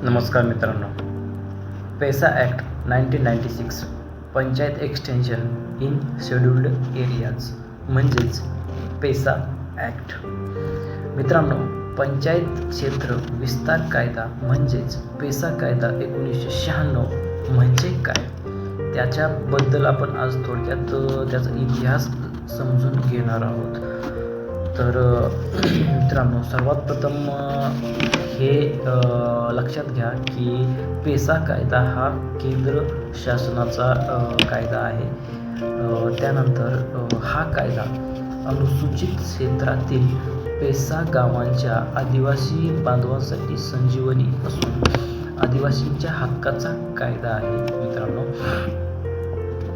नमस्कार मित्रांनो. पैसा act 1996 panchayat extension in scheduled areas म्हणजेच पैसा ॲक्ट. मित्रांनो, पंचायत क्षेत्र विस्तार कायदा म्हणजेच पैसा कायदा 1996 म्हणजे काय, त्याच्याबद्दल आपण आज थोडक्यात त्याचा इतिहास समजून घेणार आहोत. तर मित्रांनो, सर्वात प्रथम हे लक्षात घ्या की पैसा कायदा हा केंद्र शासनाचा कायदा आहे. त्यानंतर हा कायदा अनुसूचित क्षेत्रातील पैसा गावांच्या आदिवासी बांधवांसाठी संजीवनी असून आदिवासींच्या हक्काचा कायदा आहे. मित्रांनो,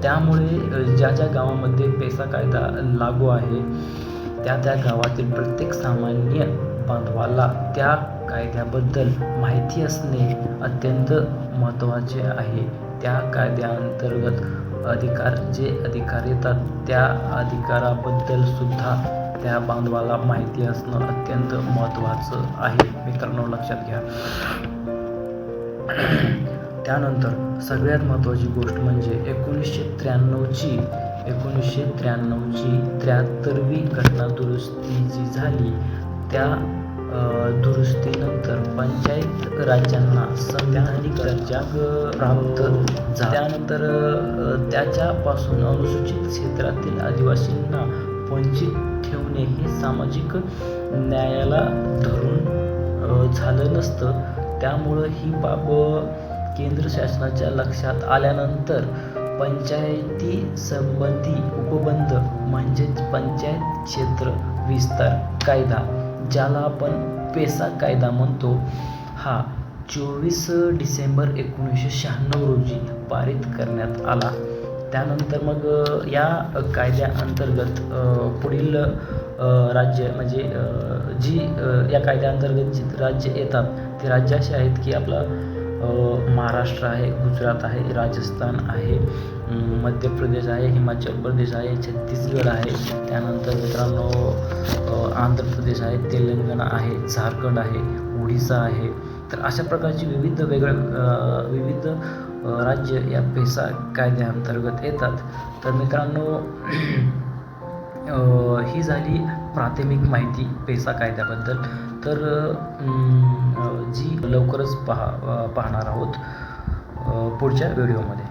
त्यामुळे ज्या ज्या गावामध्ये पैसा कायदा लागू आहे त्या गावातील प्रत्येक सामान्य बांधवाला त्या कायद्याबद्दल माहिती असणे अत्यंत महत्त्वाचे आहे. त्या कायद्याअंतर्गत अधिकार येतात त्या अधिकाराबद्दल सुद्धा त्या बांधवाला माहिती असणं अत्यंत महत्त्वाचं आहे. मित्रांनो, लक्षात घ्या. त्यानंतर सगळ्यात महत्त्वाची गोष्ट म्हणजे 1993ची 73वी घटना दुरुस्ती जी झाली त्या दुरुस्तीनंतर पंचायत राज्यांना संवैधानिक दर्जा प्राप्त झाला. त्यानंतर त्याच्यापासून अनुसूचित क्षेत्रातील आदिवासींना वंचित ठेवणे हे सामाजिक न्यायाला धरून झालं नसतं. त्यामुळं ही बाब केंद्र शासनाच्या लक्षात आल्यानंतर पंचायती संबंधी उपबंध म्हणजेच पंचायत क्षेत्र विस्तार कायदा, ज्याला आपण पैसा कायदा म्हणतो, हा 24 डिसेंबर 1996 रोजी पारित करण्यात आला. त्यानंतर मग या कायद्याअंतर्गत पुढील राज्य म्हणजे जी या कायद्याअंतर्गत जी राज्य येतात ते राज्य असे आहेत की आपला महाराष्ट्र आहे, गुजरात आहे, राजस्थान आहे, मध्य प्रदेश आहे, हिमाचल प्रदेश आहे, छत्तीसगड आहे. त्यानंतर मित्रांनो आंध्र प्रदेश आहे, तेलंगणा आहे, झारखंड आहे, ओडिसा आहे. तर अशा प्रकारची विविध राज्य या पैसा कायद्याअंतर्गत येतात. तर मित्रांनो, ही झाली प्राथमिक माहिती पैसा कायद्याबद्दल. तर जी लवकरच पाहणार आहोत पुढच्या व्हिडिओमध्ये.